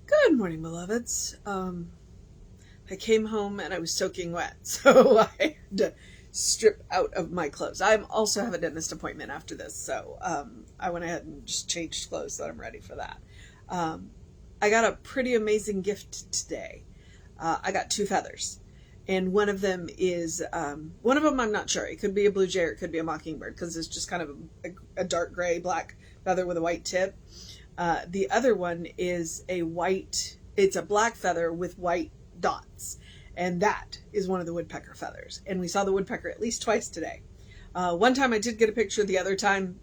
Good morning, beloveds. I came home and I was soaking wet, so I had to strip out of my clothes. I also have a dentist appointment after this, so I went ahead and just changed clothes so that I'm ready for that. Um, I got a pretty amazing gift today. I got two feathers, and one of them I'm not sure. It could be a blue jay or it could be a mockingbird because it's just kind of a dark gray black feather with a white tip. The other one is it's a black feather with white dots. And that is one of the woodpecker feathers. And we saw the woodpecker at least twice today. One time I did get a picture, the other time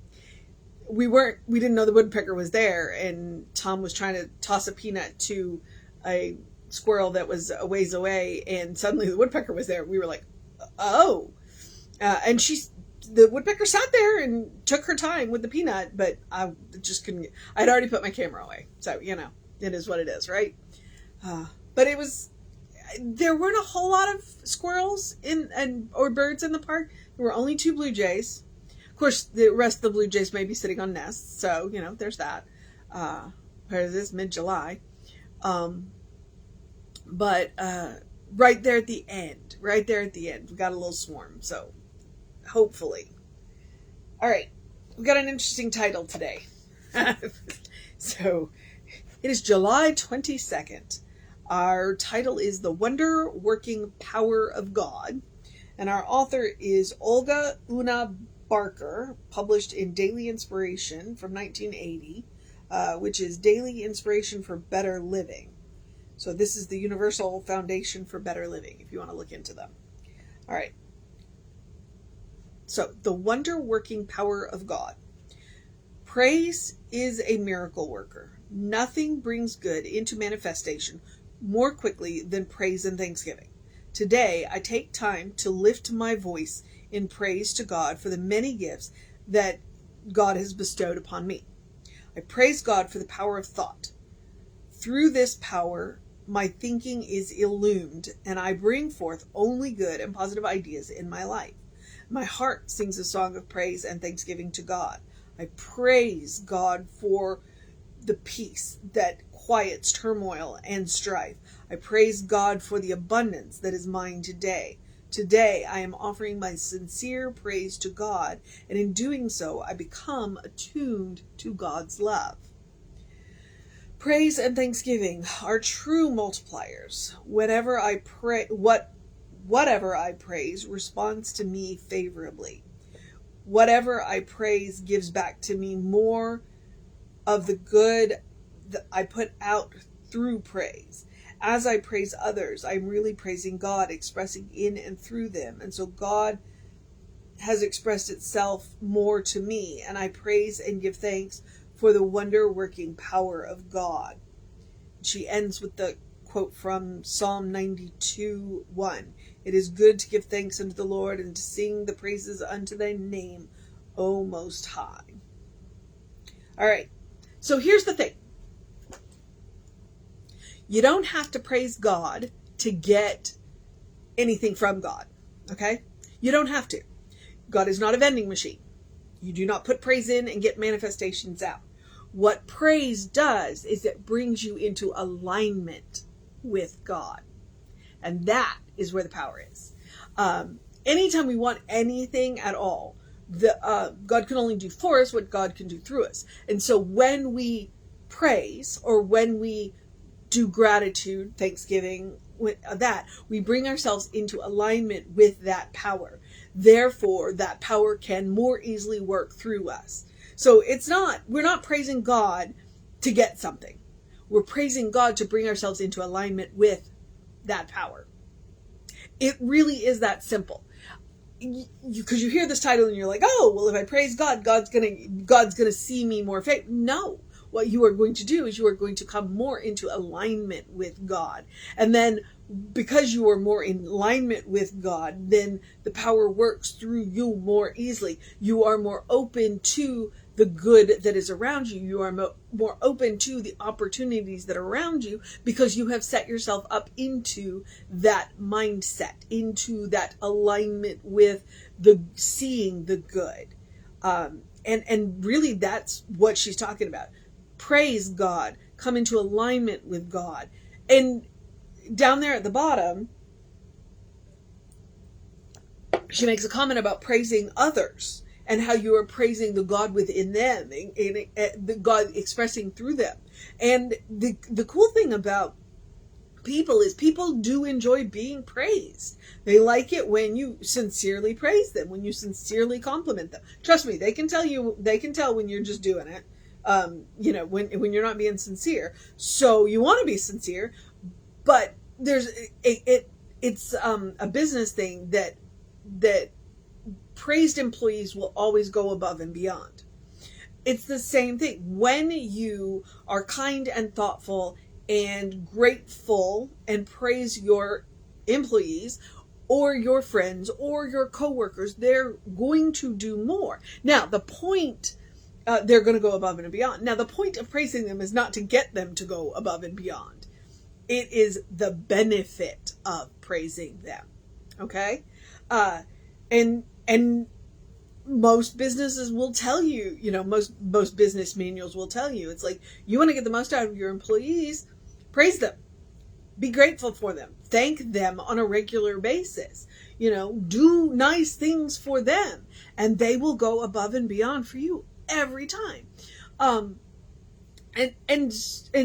we didn't know the woodpecker was there. And Tom was trying to toss a peanut to a squirrel that was a ways away. And suddenly the woodpecker was there. We were like, oh. And the woodpecker sat there and took her time with the peanut, but I just couldn't. I'd already put my camera away, so it is what it is, right? But there weren't a whole lot of squirrels or birds in the park. There were only two blue jays. Of course, the rest of the blue jays may be sitting on nests, so there's that. It is mid-July, but right there at the end, we got a little swarm, so. Hopefully. All right. We've got an interesting title today. So it is July 22nd. Our title is The Wonder Working Power of God. And our author is Olga Una Barker, published in Daily Inspiration from 1980, which is Daily Inspiration for Better Living. So this is the Universal Foundation for Better Living, if you want to look into them. All right. So, the wonder-working power of God. Praise is a miracle worker. Nothing brings good into manifestation more quickly than praise and thanksgiving. Today, I take time to lift my voice in praise to God for the many gifts that God has bestowed upon me. I praise God for the power of thought. Through this power, my thinking is illumined, and I bring forth only good and positive ideas in my life. My heart sings a song of praise and thanksgiving to God. I praise God for the peace that quiets turmoil and strife. I praise God for the abundance that is mine today. Today, I am offering my sincere praise to God, and in doing so, I become attuned to God's love. Praise and thanksgiving are true multipliers. Whatever I praise responds to me favorably. Whatever I praise gives back to me more of the good that I put out through praise. As I praise others, I'm really praising God, expressing in and through them. And so God has expressed itself more to me, and I praise and give thanks for the wonder-working power of God. She ends with the quote from Psalm 92:1. It is good to give thanks unto the Lord and to sing the praises unto thy name, O Most High. All right. So here's the thing. You don't have to praise God to get anything from God. Okay? You don't have to. God is not a vending machine. You do not put praise in and get manifestations out. What praise does is it brings you into alignment with God. And that is where the power is. Anytime we want anything at all, God can only do for us what God can do through us. And so when we praise or when we do gratitude, thanksgiving, we bring ourselves into alignment with that power. Therefore, that power can more easily work through us. So we're not praising God to get something. We're praising God to bring ourselves into alignment with that power. It really is that simple. Because you hear this title and you're like, oh, well, if I praise God, God's gonna see me more faith. No, what you are going to do is you are going to come more into alignment with God, and then because you are more in alignment with God, then the power works through you more easily. You are more open to the good that is around you. You are more open to the opportunities that are around you because you have set yourself up into that mindset, into that alignment with seeing the good. And really that's what she's talking about. Praise God come into alignment with God. And down there at the bottom, she makes a comment about praising others and how you are praising the God within them and the God expressing through them. And the cool thing about people is people do enjoy being praised. They like it when you sincerely praise them, when you sincerely compliment them. Trust me, they can tell when you're just doing it. When you're not being sincere. So you want to be sincere, but it's a business thing that praised employees will always go above and beyond. It's the same thing. When you are kind and thoughtful and grateful and praise your employees or your friends or your coworkers, they're going to do more. Now, the point, they're going to go above and beyond. Now, the point of praising them is not to get them to go above and beyond. It is the benefit of praising them. Okay? And most businesses will tell you, most business manuals will tell you, it's like, you want to get the most out of your employees, praise them, be grateful for them, thank them on a regular basis, do nice things for them, and they will go above and beyond for you every time. And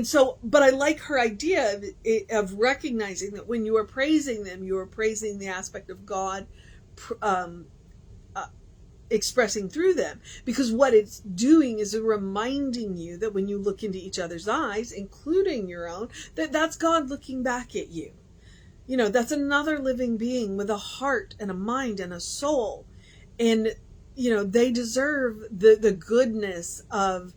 so, but I like her idea of recognizing that when you are praising them, you are praising the aspect of God, expressing through them, because what it's doing is reminding you that when you look into each other's eyes, including your own, that's God looking back at you. That's another living being with a heart and a mind and a soul, and they deserve the goodness of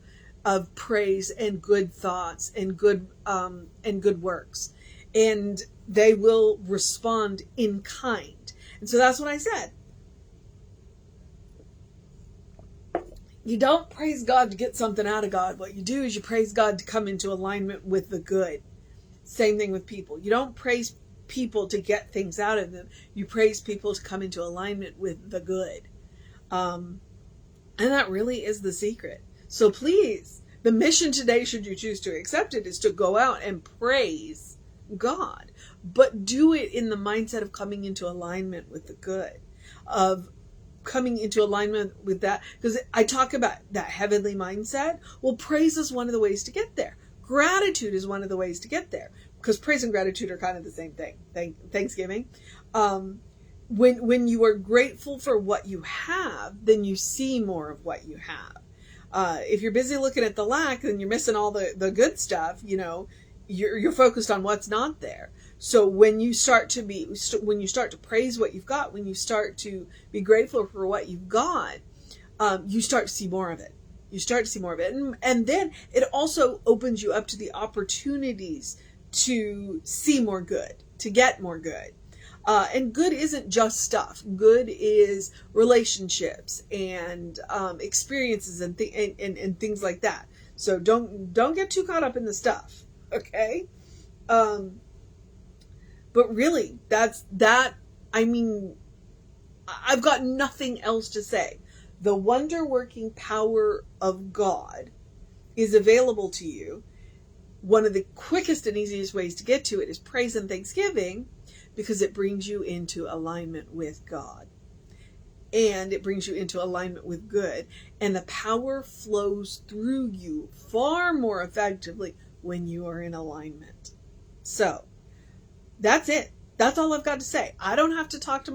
praise and good thoughts and good works, and they will respond in kind. And so that's what I said. You don't praise God to get something out of God. What you do is you praise God to come into alignment with the good. Same thing with people. You don't praise people to get things out of them. You praise people to come into alignment with the good. And that really is the secret. So please, the mission today, should you choose to accept it, is to go out and praise God. But do it in the mindset of coming into alignment with the good. Of coming into alignment with that, because I talk about that heavenly mindset. Well, praise is one of the ways to get there. Gratitude is one of the ways to get there, because praise and gratitude are kind of the same thing. Thanksgiving. When you are grateful for what you have, then you see more of what you have. If you're busy looking at the lack, then you're missing all the good stuff. You're focused on what's not there. So when you start to praise what you've got, when you start to be grateful for what you've got, you start to see more of it. You start to see more of it. And then it also opens you up to the opportunities to see more good, to get more good. And good isn't just stuff. Good is relationships and experiences and things like that. So don't get too caught up in the stuff. Okay? But really, that's that. I mean, I've got nothing else to say. The wonder-working power of God is available to you. One of the quickest and easiest ways to get to it is praise and thanksgiving, because it brings you into alignment with God. And it brings you into alignment with good. And the power flows through you far more effectively when you are in alignment. So, that's it. That's all I've got to say. I don't have to talk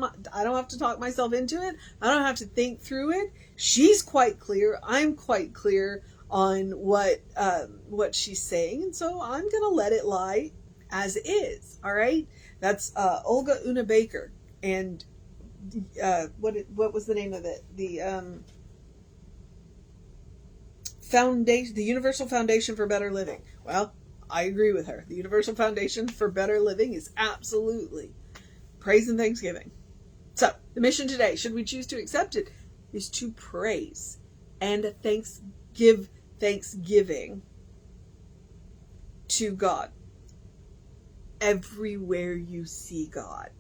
myself into it. I don't have to think through it. She's quite clear. I'm quite clear on what she's saying, and so I'm gonna let it lie as is. All right. That's Olga Una Baker, and what was the name of it? The foundation, the Universal Foundation for Better Living. Well, I agree with her. The Universal Foundation for Better Living is absolutely praise and thanksgiving. So, the mission today, should we choose to accept it, is to praise and give thanksgiving to God everywhere you see God.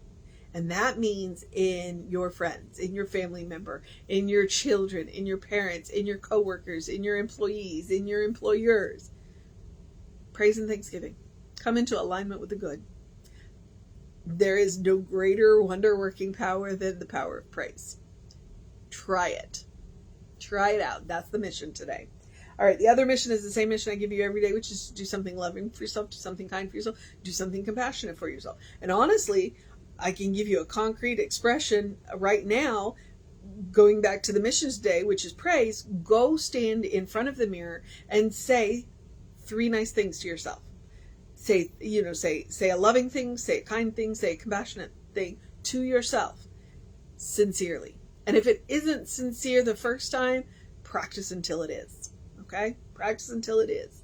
And that means in your friends, in your family member, in your children, in your parents, in your coworkers, in your employees, in your employers. praise and thanksgiving. Come into alignment with the good. There is no greater wonder-working power than the power of praise. Try it. Try it out. That's the mission today. All right, the other mission is the same mission I give you every day, which is to do something loving for yourself, do something kind for yourself, do something compassionate for yourself. And honestly, I can give you a concrete expression right now, going back to the missions day, which is praise. Go stand in front of the mirror and say 3 nice things to yourself. Say a loving thing, say a kind thing, say a compassionate thing to yourself, sincerely. And if it isn't sincere the first time, practice until it is. Okay? Practice until it is.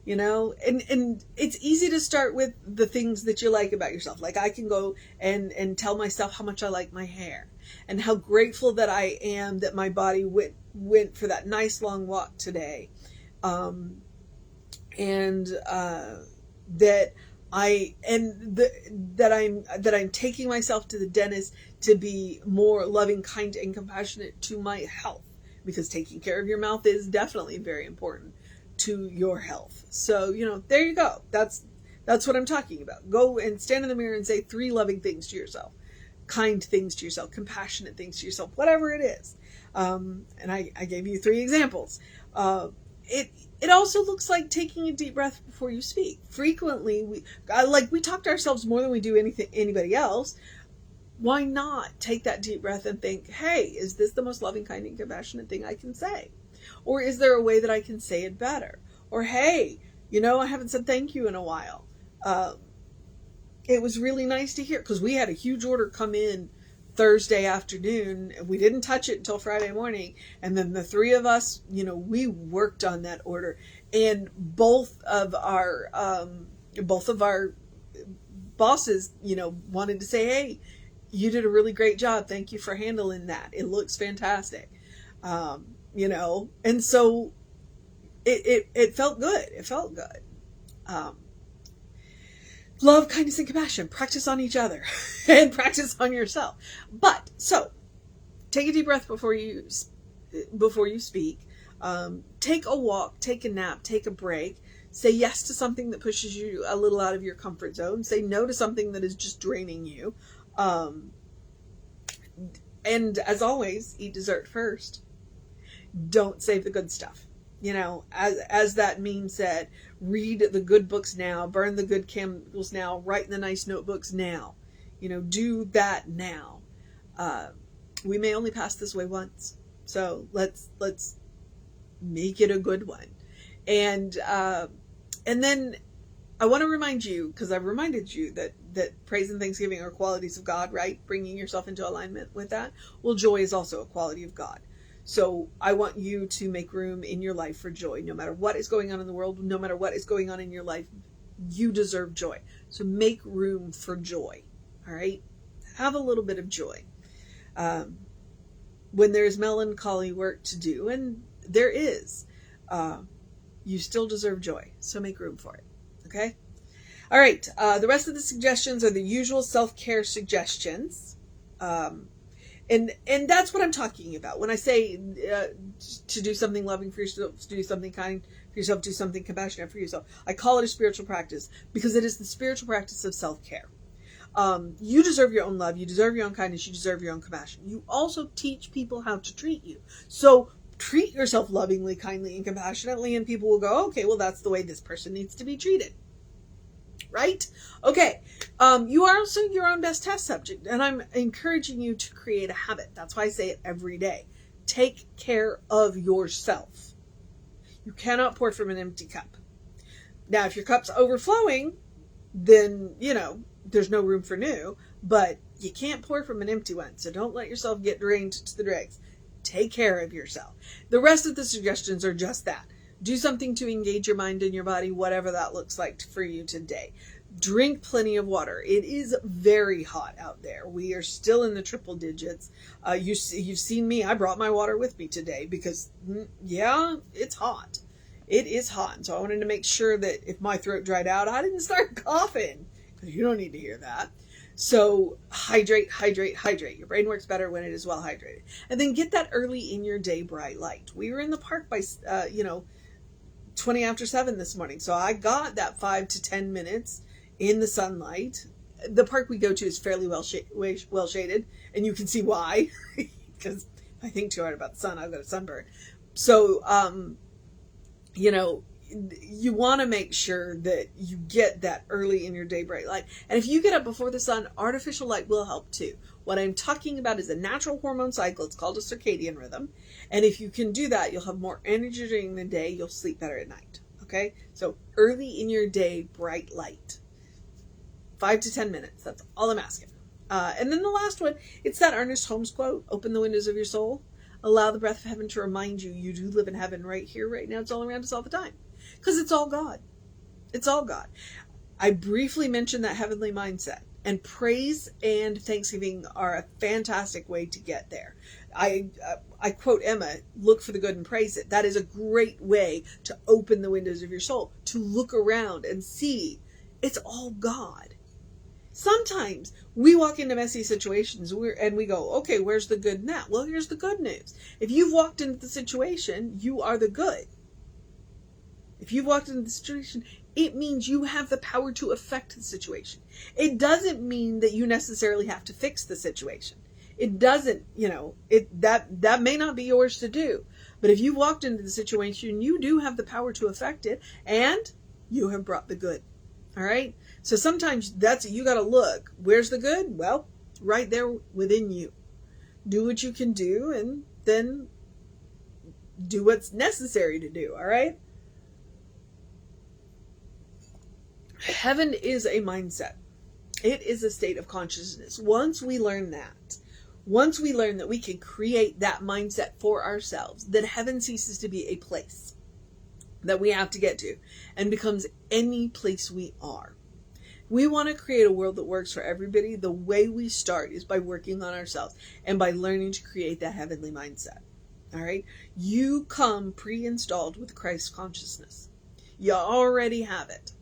And it's easy to start with the things that you like about yourself. Like I can go and tell myself how much I like my hair and how grateful that I am that my body went for that nice long walk today. That I'm taking myself to the dentist to be more loving, kind, and compassionate to my health, because taking care of your mouth is definitely very important to your health. So, there you go. That's what I'm talking about. Go and stand in the mirror and say 3 loving things to yourself, kind things to yourself, compassionate things to yourself, whatever it is. And I gave you 3 examples. It also looks like taking a deep breath before you speak. Frequently, we talk to ourselves more than we do anybody else. Why not take that deep breath and think, hey, is this the most loving, kind, and compassionate thing I can say? Or is there a way that I can say it better? Or, hey, I haven't said thank you in a while. It was really nice to hear, because we had a huge order come in Thursday afternoon. We didn't touch it until Friday morning. And then the 3 of us, we worked on that order. And both of our bosses, wanted to say, hey, you did a really great job. Thank you for handling that. It looks fantastic. And so it felt good. It felt good. Love, kindness, and compassion. Practice on each other and practice on yourself. So take a deep breath before you speak. Take a walk, take a nap, take a break. Say yes to something that pushes you a little out of your comfort zone. Say no to something that is just draining you. And as always, eat dessert first. Don't save the good stuff. As that meme said, read the good books now, burn the good candles now, write in the nice notebooks now. Do that now. We may only pass this way once, so let's make it a good one. And then I want to remind you, because I've reminded you that praise and thanksgiving are qualities of God, right? Bringing yourself into alignment with that. Well, joy is also a quality of God. So I want you to make room in your life for joy. No matter what is going on in the world, no matter what is going on in your life, you deserve joy. So make room for joy. All right? Have a little bit of joy. When there's melancholy work to do, and there is, you still deserve joy. So make room for it. Okay? All right. The rest of the suggestions are the usual self-care suggestions. And that's what I'm talking about. When I say to do something loving for yourself, to do something kind for yourself, do something compassionate for yourself, I call it a spiritual practice because it is the spiritual practice of self-care. You deserve your own love. You deserve your own kindness. You deserve your own compassion. You also teach people how to treat you. So treat yourself lovingly, kindly, and compassionately, and people will go, okay, well, that's the way this person needs to be treated. Right? Okay. You are also your own best test subject, and I'm encouraging you to create a habit. That's why I say it every day. Take care of yourself. You cannot pour from an empty cup. Now, if your cup's overflowing, then, there's no room for new, but you can't pour from an empty one. So don't let yourself get drained to the dregs. Take care of yourself. The rest of the suggestions are just that. Do something to engage your mind and your body, whatever that looks like for you today. Drink plenty of water. It is very hot out there. We are still in the triple digits. You've seen me. I brought my water with me today because, it's hot. It is hot. And so I wanted to make sure that if my throat dried out, I didn't start coughing, because you don't need to hear that. So hydrate, hydrate, hydrate. Your brain works better when it is well hydrated. And then get that early in your day bright light. We were in the park by, 20 after 7 this morning. So I got that 5 to 10 minutes in the sunlight. The park we go to is fairly well shaded, and you can see why, because if I think too hard about the sun, I'll get a sunburn. So, you want to make sure that you get that early in your day bright light. And if you get up before the sun, artificial light will help too. What I'm talking about is a natural hormone cycle. It's called a circadian rhythm. And if you can do that, you'll have more energy during the day. You'll sleep better at night. Okay? So early in your day, bright light. 5 to 10 minutes. That's all I'm asking. And then the last one, it's that Ernest Holmes quote, open the windows of your soul. Allow the breath of heaven to remind you you do live in heaven right here, right now. It's all around us all the time. Because it's all God. It's all God. I briefly mentioned that heavenly mindset. And praise and thanksgiving are a fantastic way to get there. I quote Emma, look for the good and praise it. That is a great way to open the windows of your soul. To look around and see it's all God. Sometimes we walk into messy situations and we go, okay, where's the good in that? Well, here's the good news. If you've walked into the situation, you are the good. If you've walked into the situation, it means you have the power to affect the situation. It doesn't mean that you necessarily have to fix the situation. It doesn't, that may not be yours to do. But if you walked into the situation, you do have the power to affect it, and you have brought the good. All right? So sometimes you got to look. Where's the good? Well, right there within you. Do what you can do, and then do what's necessary to do. All right? Heaven is a mindset. It is a state of consciousness. Once we learn that we can create that mindset for ourselves, then heaven ceases to be a place that we have to get to and becomes any place we are. We want to create a world that works for everybody. The way we start is by working on ourselves and by learning to create that heavenly mindset. All right? You come pre-installed with Christ consciousness. You already have it.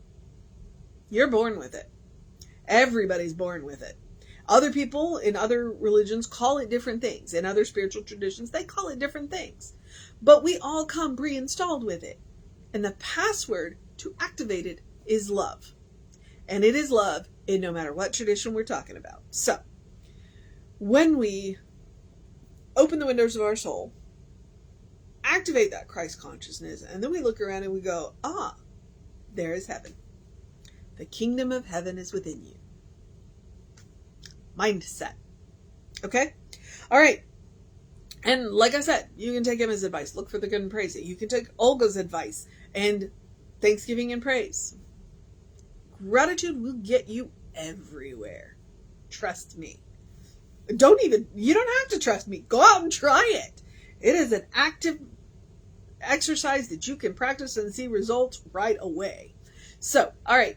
You're born with it. Everybody's born with it. Other people in other religions call it different things. In other spiritual traditions, they call it different things. But we all come pre-installed with it. And the password to activate it is love. And it is love in no matter what tradition we're talking about. So, when we open the windows of our soul, activate that Christ consciousness, and then we look around and we go, there is heaven. The kingdom of heaven is within you. Mindset. Okay? All right. And like I said, you can take Emma's advice. Look for the good and praise it. You can take Olga's advice and thanksgiving and praise. Gratitude will get you everywhere. Trust me. You don't have to trust me. Go out and try it. It is an active exercise that you can practice and see results right away. So, all right.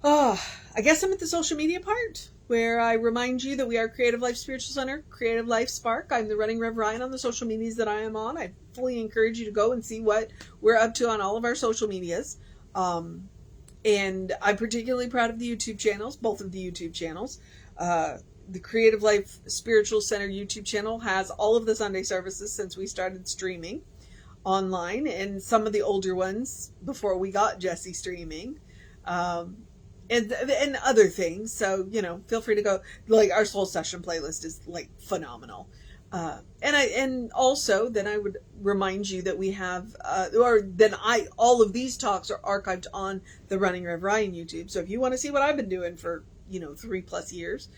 I guess I'm at the social media part where I remind you that we are Creative Life Spiritual Center, Creative Life Spark. I'm the running Rev Ryan on the social medias that I am on. I fully encourage you to go and see what we're up to on all of our social medias. And I'm particularly proud of the YouTube channels, both of the YouTube channels. The Creative Life Spiritual Center YouTube channel has all of the Sunday services since we started streaming online, and some of the older ones before we got Jesse streaming. And other things. So, feel free to go. Like, our soul session playlist is like phenomenal. And also then I would remind you that we have, all of these talks are archived on the Running Rev Ryan YouTube. So if you want to see what I've been doing for, 3+ years,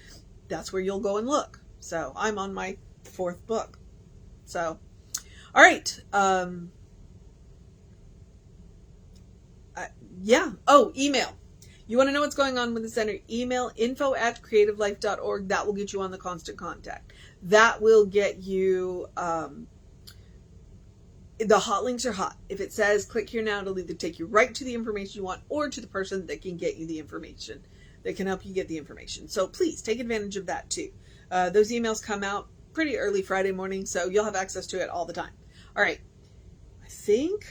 that's where you'll go and look. So I'm on my 4th book. So, all right. Email. You want to know what's going on with the center? Email info@creativelife.org. That will get you on the constant contact. That will get you, the hot links are hot. If it says click here now, it'll either take you right to the information you want or to the person that can get you the information, that can help you get the information. So please take advantage of that too. Those emails come out pretty early Friday morning, so you'll have access to it all the time. All right. I think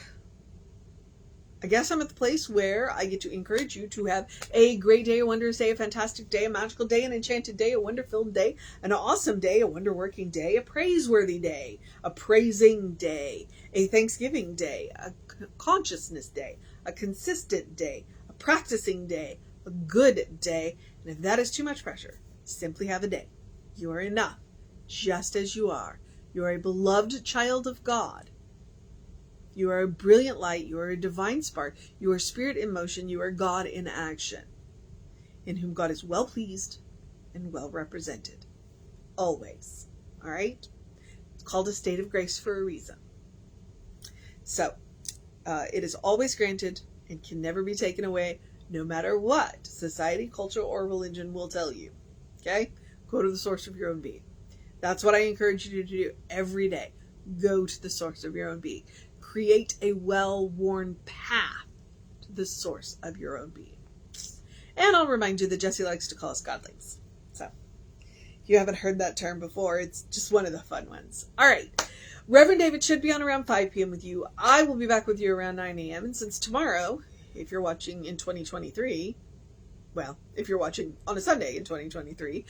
I guess I'm at the place where I get to encourage you to have a great day, a wondrous day, a fantastic day, a magical day, an enchanted day, a wonder-filled day, an awesome day, a wonder-working day, a praiseworthy day, a praising day, a Thanksgiving day, a consciousness day, a consistent day, a practicing day, a good day. And if that is too much pressure, simply have a day. You are enough, just as you are. You are a beloved child of God. You are a brilliant light. You are a divine spark. You are spirit in motion. You are God in action, in whom God is well pleased and well represented. Always. All right? It's called a state of grace for a reason. So, it is always granted and can never be taken away, no matter what society, culture, or religion will tell you. Okay? Go to the source of your own being. That's what I encourage you to do every day. Go to the source of your own being. Create a well-worn path to the source of your own being. And I'll remind you that Jesse likes to call us godlings. So, if you haven't heard that term before, it's just one of the fun ones. All right. Reverend David should be on around 5 p.m. with you. I will be back with you around 9 a.m. And since tomorrow, if you're watching in 2023, well, if you're watching on a Sunday in 2023,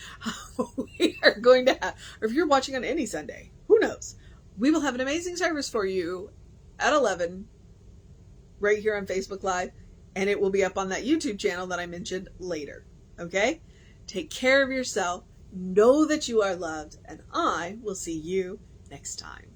we are going to have, or if you're watching on any Sunday, who knows? We will have an amazing service for you at 11 right here on Facebook Live, and it will be up on that YouTube channel that I mentioned later. Okay? Take care of yourself. Know that you are loved, and I will see you next time.